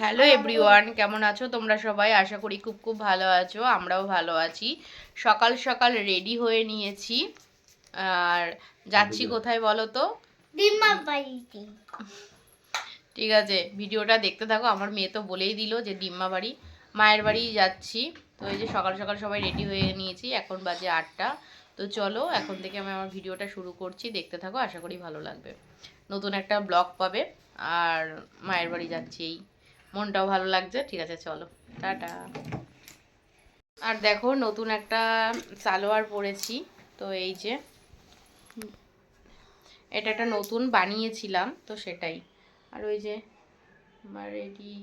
Hello everyone, কেমন আছো তোমরা সবাই? আশা করি খুব খুব ভালো আছো। আমরাও ভালো আছি। সকাল সকাল রেডি হয়ে নিয়েছি আর যাচ্ছি কোথায় বলো তো? ডিম্মার বাড়িতে। ঠিক আছে, ভিডিওটা দেখতে থাকো। আমার মেয়ে তো বলেই দিল যে ডিম্মা বাড়ি, মায়ের বাড়ি যাচ্ছি। তো এই যে সকাল সকাল সবাই রেডি হয়ে নিয়েছি, এখন বাজে 8টা। তো চলো এখন থেকে আমি আমার ভিডিওটা শুরু করছি, দেখতে থাকো, আশা করি ভালো লাগবে। নতুন একটা ব্লগ পাবে। আর মায়ের বাড়ি যাচ্ছি, এই মনটাও ভালো লাগছে। ঠিক আছে, চলো, টাটা। আর দেখো নতুন একটা সালোয়ার পরেছি। তো এই যে এটা একটা নতুন বানিয়েছিলাম, তো সেটাই। আর ওই যে আমার রেডি।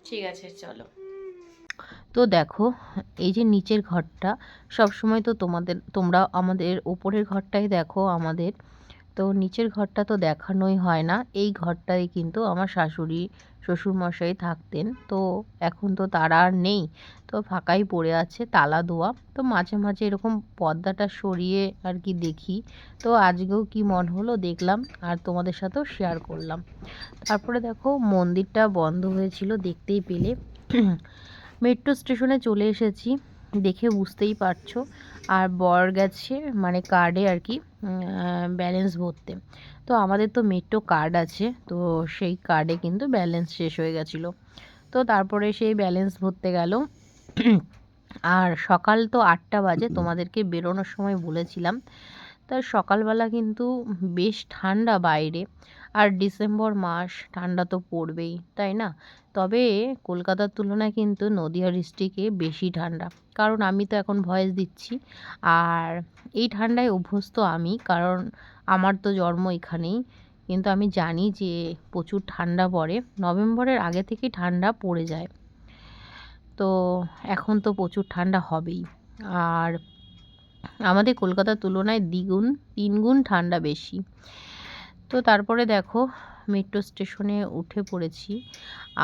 ঠিক আছে, চলো। তো দেখো, এই যে নিচের ঘরটা, সব সময় তো তোমরা আমাদের ওপরের ঘরটাই দেখো আমাদের। তো নিচের ঘরটা তো দেখানোই হয় না। এই ঘরটাই কিন্তু আমার শাশুড়ি শ্বশুরমশাই থাকতেন। তো এখন তো তারা আর নেই, তো ফাঁকাই পড়ে আছে, তালা দেওয়া। তো মাঝে মাঝে এরকম পর্দাটা সরিয়ে আর কি দেখি। তো আজকেও কি মন হলো দেখলাম, আর তোমাদের সাথেও শেয়ার করলাম। তারপরে দেখো মন্দিরটা বন্ধ হয়েছিল, দেখতেই পেলে। মেট্রো স্টেশনে চলে এসেছি, দেখে বুঝতেই পারছো। আর বর গেছে মানে কার্ডে আর কি ব্যালেন্স ভরতে। তো আমাদের তো মেট্রো কার্ড আছে, তো সেই কার্ডে কিন্তু ব্যালেন্স শেষ হয়ে গেছিলো। তো তারপরে সেই ব্যালেন্স ভরতে গেল। আর সকাল তো 8টা বাজে, তোমাদেরকে বেরোনোর সময় বলেছিলাম। তাই সকালবেলা কিন্তু বেশ ঠান্ডা বাইরে। আর ডিসেম্বর মাস, ঠান্ডা তো পড়বেই, তাই না? তবে কলকাতার তুলনায় কিন্তু নদিয়া ডিস্ট্রিক্টে বেশি ঠান্ডা। কারণ আমি তো এখন ভয়েস দিচ্ছি, আর এই ঠান্ডায় অভ্যস্ত আমি, কারণ আমার তো জন্ম এখানেই। কিন্তু আমি জানি যে প্রচুর ঠান্ডা পড়ে, নভেম্বরের আগে থেকেই ঠান্ডা পড়ে যায়। তো এখন তো প্রচুর ঠান্ডা হবেই। আর আমাদের কলকাতার তুলনায় দ্বিগুণ 3 গুণ ঠান্ডা বেশি। তো তারপরে দেখো মেট্রো স্টেশনে উঠে পড়েছি,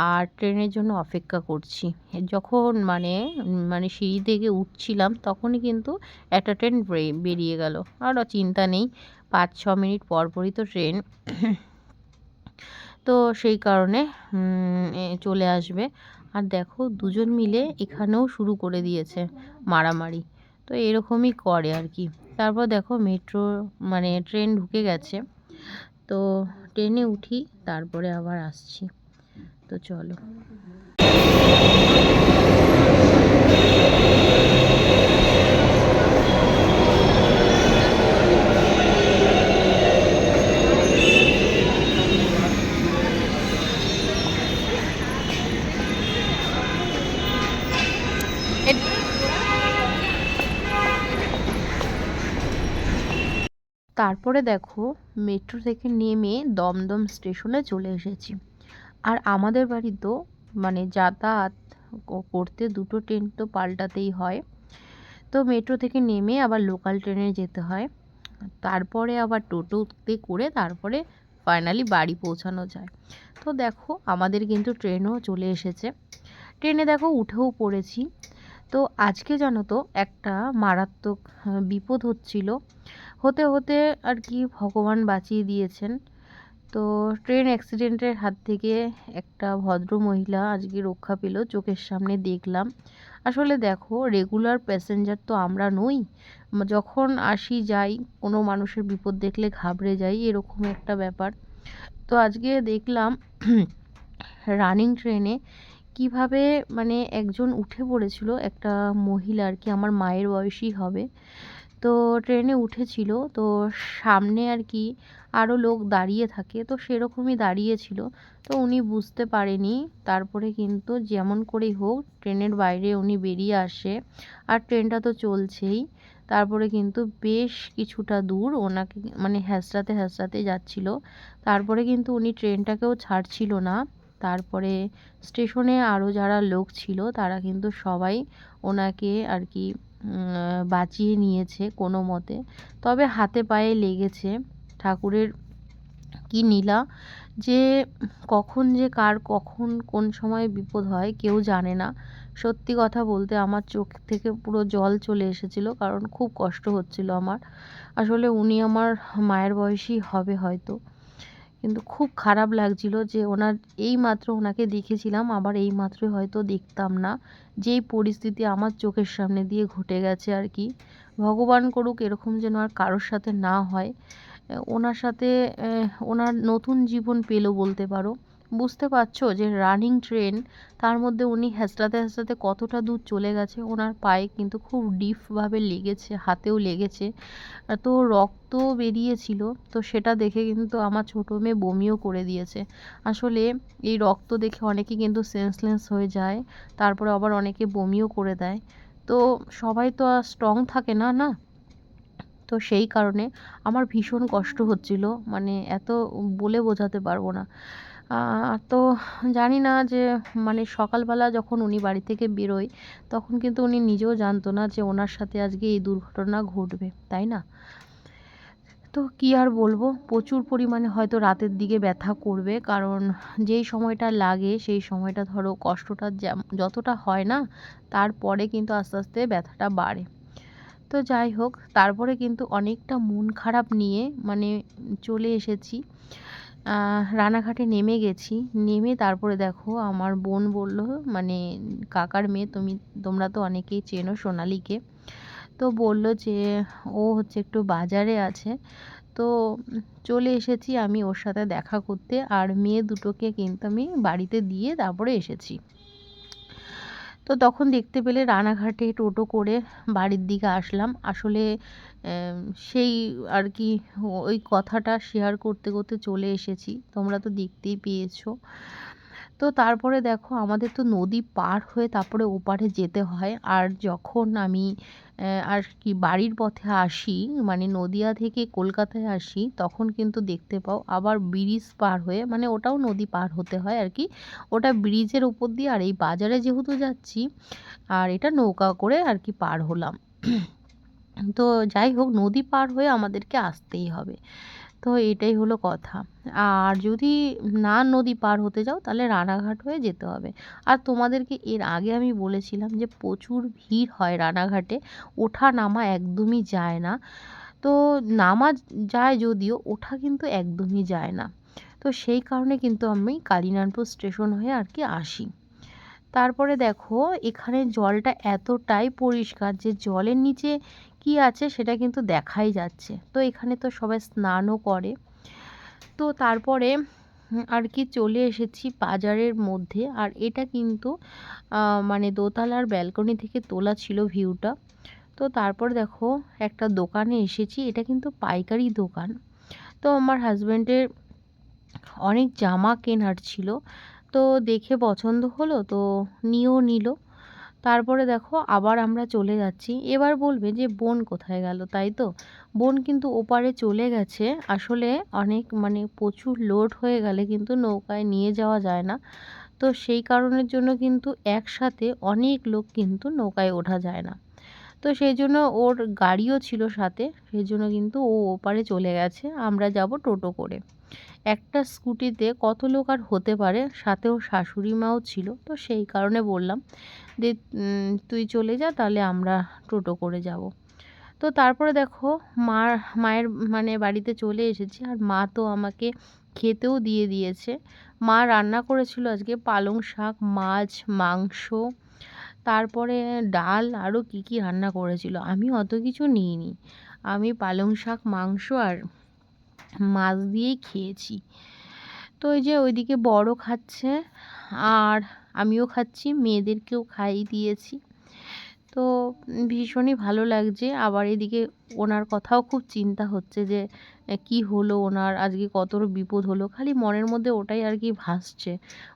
আর ট্রেনের জন্য অপেক্ষা করছি। যখন মানে সিঁড়ি থেকে উঠছিলাম, তখনই কিন্তু একটা ট্রেন বেরিয়ে গেল। আর চিন্তা নেই, 5-6 মিনিট পর পরই তো ট্রেন। তো সেই কারণে চলে আসবে। আর দেখো দুজন মিলে এখানেও শুরু করে দিয়েছে মারামারি। তো এরকমই করে আর কি। তারপর দেখো মেট্রো মানে ট্রেন ঢুকে গেছে। তো ট্রেনে উঠি, তারপরে আবার আসছি। তো চলো। তারপরে দেখো মেট্রো থেকে নেমে দমদম স্টেশনে চলে এসেছি। আর আমাদের বাড়ি তো মানে যাতায়াত করতে দুটো ট্রেন তো পাল্টাতেই হয়। তো মেট্রো থেকে নেমে আবার লোকাল ট্রেনে যেতে হয়, তারপরে আবার টোটোতে করে তারপরে ফাইনালি বাড়ি পৌঁছানো যায়। তো দেখো আমাদের কিন্তু ট্রেনও চলে এসেছে। ট্রেনে দেখো উঠেও পড়েছি। তো আজকে জানো তো একটা মারাত্মক বিপদ হচ্ছিল, হতে হতে আর কি ভগবান বাঁচিয়ে দিয়েছেন। তো ট্রেন অ্যাক্সিডেন্টের হাত থেকে একটা ভদ্র মহিলা আজকে রক্ষা পেল, চোখের সামনে দেখলাম। আসলে দেখো রেগুলার প্যাসেঞ্জার তো আমরা নই, যখন আসি যাই কোনো মানুষের বিপদ দেখলে ঘাবড়ে যাই, এরকম একটা ব্যাপার। তো আজকে দেখলাম রানিং ট্রেনে কিভাবে মানে একজন উঠে পড়েছিল, একটা মহিলা আর কি, আমার মায়ের বয়সী হবে। তো ট্রেনে উঠেছিল, তো সামনে আর কি আরও লোক দাঁড়িয়ে থাকে, তো সেরকমই দাঁড়িয়েছিল। তো উনি বুঝতে পারেনি, তারপরে কিন্তু যেমন করেই হোক ট্রেনের বাইরে উনি বেরিয়ে আসে। আর ট্রেনটা তো চলছেই। তারপরে কিন্তু বেশ কিছুটা দূর ওনাকে মানে হ্যাঁচড়াতে হ্যাঁচড়াতে যাচ্ছিল। তারপরে কিন্তু উনি ট্রেনটাকেও ছাড়ছিল না। তারপরে স্টেশনে আরও যারা লোক ছিল তারা কিন্তু সবাই ওনাকে আর কি বাঁচিয়ে নিয়েছে কোনো মতে। তবে হাতে পায়ে লেগেছে। ঠাকুরের কি নীলা, যে কখন যে কার কখন কোন সময় বিপদ হয় কেউ জানে না। সত্যি কথা বলতে আমার চোখ থেকে পুরো জল চলে এসেছিলো, কারণ খুব কষ্ট হচ্ছিল আমার। আসলে উনি আমার মায়ের বয়সী হবে হয়তো, কিন্তু খুব খারাপ লাগছিল যে এইমাত্র ওনাকে দেখেছিলাম, আবার এইমাত্রই হয়তো দেখতাম না, যেই পরিস্থিতি আমার চোখের সামনে দিয়ে ঘটে গেছে আর কি। ভগবান করুক এরকম যেন আর কারোর সাথে না হয়। ওনার সাথে ওনার নতুন জীবন পেলো বলতে পারো। বুঝতে পারছো যে রানিং ট্রেন, তার মধ্যে উনি হ্যাঁচড়াতে হ্যাঁচড়াতে কতটা দূর চলে গেছে। ওনার পায়ে কিন্তু খুব ডিপভাবে লেগেছে, হাতেও লেগেছে, তো রক্ত বেরিয়েছিল। তো সেটা দেখে কিন্তু আমার ছোটো মেয়ে বমিও করে দিয়েছে। আসলে এই রক্ত দেখে অনেকে কিন্তু সেন্সলেস হয়ে যায়, তারপরে আবার অনেকে বমিও করে দেয়। তো সবাই তো আর স্ট্রং থাকে না, না। তো সেই কারণে আমার ভীষণ কষ্ট হচ্ছিল, মানে এত বলে বোঝাতে পারবো না। তো জানি না যে মানে সকালবেলা যখন উনি বাড়ি থেকে বেরোয়, তখন কিন্তু উনি নিজেও জানতো না যে ওনার সাথে আজকে এই দুর্ঘটনা ঘটবে, তাই না? তো কী আর বলবো, প্রচুর পরিমাণে হয়তো রাতের দিকে ব্যথা করবে, কারণ যেই সময়টা লাগে সেই সময়টা ধরো কষ্টটা যতটা হয় না, তারপরে কিন্তু আস্তে আস্তে ব্যথাটা বাড়ে। তো যাই হোক, তারপরে কিন্তু অনেকটা মন খারাপ নিয়ে মানে চলে এসেছি, রানাঘাটে নেমে গেছি। নেমে তারপরে দেখো আমার বোন বলল, মানে কাকার মেয়ে, তোমরা তো অনেকেই চেনো সোনালীকে, তো বলল যে ও হচ্ছে একটু বাজারে আছে। তো চলে এসেছি আমি ওর সাথে দেখা করতে, আর মেয়ে দুটোকে কিন্তু আমি বাড়িতে দিয়ে তারপরে এসেছি। তো তখন দেখতে পেলে রানাঘাটে টোটো করে বাড়ির দিকে আসলাম। আসলে সেই আর কি ওই কথাটা শেয়ার করতে করতে চলে এসেছি, তোমরা তো দেখতেই পেয়েছো। তো তারপরে দেখো আমাদের তো নদী পার হয়ে তারপরে ওপারে যেতে হয়। আর যখন আমি আর কি বাড়ির পথে আসি, মানে নদিয়া থেকে কলকাতায় আসি, তখন কিন্তু দেখতে পাও আবার ব্রিজ পার হয়ে, মানে ওটাও নদী পার হতে হয় আর কি, ওটা ব্রিজের উপর দিয়ে। আর এই বাজারে যেহেতু যাচ্ছি, আর এটা নৌকা করে আর কি পার হলাম। তো যাই হোক, নদী পার হয়ে আমাদেরকে আসতেই হবে। তো এটাই হলো কথা। আর যদি না নদী পার হতে যাও, তাহলে রানাঘাট হয়ে যেতে হবে। আর তোমাদেরকে এর আগে আমি বলেছিলাম যে প্রচুর ভিড় হয় রানাঘাটে, ওঠা নামা একদমই যায় না। তো নামা যায় যদিও, ওঠা কিন্তু একদমই যায় না। তো সেই কারণে কিন্তু আমি কালিনানপুর স্টেশন হয়ে আর কি আসি। তারপরে দেখো এখানে জলটা এতটাই পরিষ্কার যে জলের নিচে কি আছে সেটা কিন্তু দেখাই যাচ্ছে। তো এখানে তো সবাই স্নানও করে। তো তারপরে আর কি চলে এসেছি বাজারের মধ্যে। আর এটা কিন্তু মানে দোতলার ব্যালকনি থেকে তোলা ছিল ভিউটা। তো তারপর দেখো একটা দোকানে এসেছি, এটা কিন্তু পাইকারি দোকান। তো আমার হাজব্যান্ডের অনেক জামা কেনার ছিল, তো দেখে পছন্দ হলো, তো নিয়েও নিল। তারপরে দেখো আবার আমরা চলে যাচ্ছি। এবার বলবে যে বোন কোথায় গেল, তাই তো? বোন কিন্তু ওপারে চলে গেছে। আসলে অনেক মানে প্রচুর লোড হয়ে গেলে কিন্তু নৌকায় নিয়ে যাওয়া যায় না, তো সেই কারণের জন্য কিন্তু একসাথে অনেক লোক কিন্তু নৌকায় ওঠা যায় না। তো সেই জন্য ওর গাড়িও ছিল সাথে, সেই জন্য কিন্তু ও ওপারে চলে গেছে, আমরা যাব টোটো করে। একটা স্কুটিতে কত লোক আর হতে পারে, সাথে ওর শাশুড়ি মাও ছিল। তো সেই কারণে বললাম যে তুই চলে যা, তাহলে আমরা টোটো করে যাব। তো তারপরে দেখো মায়ের মানে বাড়িতে চলে এসেছি। আর মা তো আমাকে খেতেও দিয়ে দিয়েছে। মা রান্না করেছিল আজকে পালং শাক, মাছ, মাংস, তারপরে ডাল, আরও কি কি রান্না করেছিল, আমি অত কিছু নিইনি। আমি পালং শাক, মাংস আর মাছ দিয়েই খেয়েছি। তো এই যে ওইদিকে বড় খাচ্ছে, আর আমিও খাচ্ছি, মেয়েদেরকেও খাইয়ে দিয়েছি। তো ভীষণই ভালো লাগছে। আবার এদিকে ওনার কথাও খুব চিন্তা হচ্ছে যে কি হলো ওনার, আজকে কত বিপদ হলো, খালি মনের মধ্যে ওটাই আর কি ভাসছে,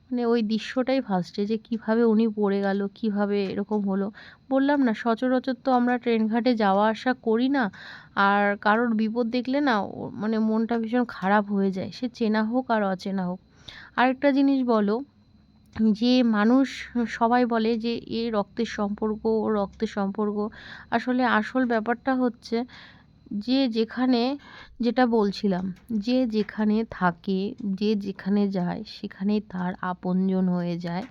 মানে ওই দৃশ্যটাই ভাসছে যে কিভাবে উনি পড়ে গেল, কিভাবে এরকম হলো। বললাম না, সচরাচর তো আমরা ট্রেন ঘাটে যাওয়া আসা করি না, আর কারোর বিপদ দেখলে না মানে মনটা ভীষণ খারাপ হয়ে যায়, সে চেনা হোক আর অচেনা হোক। আরেকটা জিনিস বলো, যে মানুষ সবাই বলে যে এ রক্তের সম্পর্ক, ও রক্তের সম্পর্ক, আসলে আসল ব্যাপারটা হচ্ছে যে যেখানে, যেটা বলছিলাম, যে যেখানে থাকে, যে যেখানে যায় সেখানেই তার আপনজন হয়ে যায়।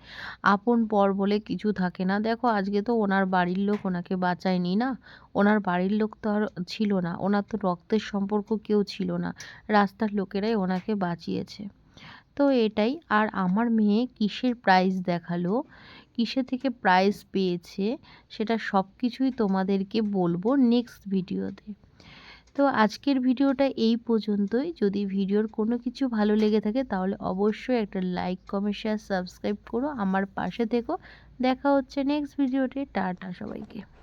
আপন পর বলে কিছু থাকে না। দেখো আজকে তো ওনার বাড়ির লোক ওনাকে বাঁচায়নি না। ওনার বাড়ির লোক তো আর ছিল না। ওনার তো রক্তের সম্পর্ক কেউ ছিল না। রাস্তার লোকেরাই ওনাকে বাঁচিয়েছে। তো এটাই। আর আমার মেয়ে কিসের প্রাইজ দেখালো, কিসে থেকে প্রাইজ পেয়েছে, সেটা সব কিছুই তোমাদেরকে বলবো নেক্সট ভিডিওতে। তো আজকের ভিডিওটা এই পর্যন্তই। যদি ভিডিওর কোনো কিছু ভালো লেগে থাকে তাহলে অবশ্যই একটা লাইক, কমেন্ট, শেয়ার, সাবস্ক্রাইব করো। আমার পাশে থেকো। দেখা হচ্ছে নেক্সট ভিডিওতে। টাটা সবাইকে।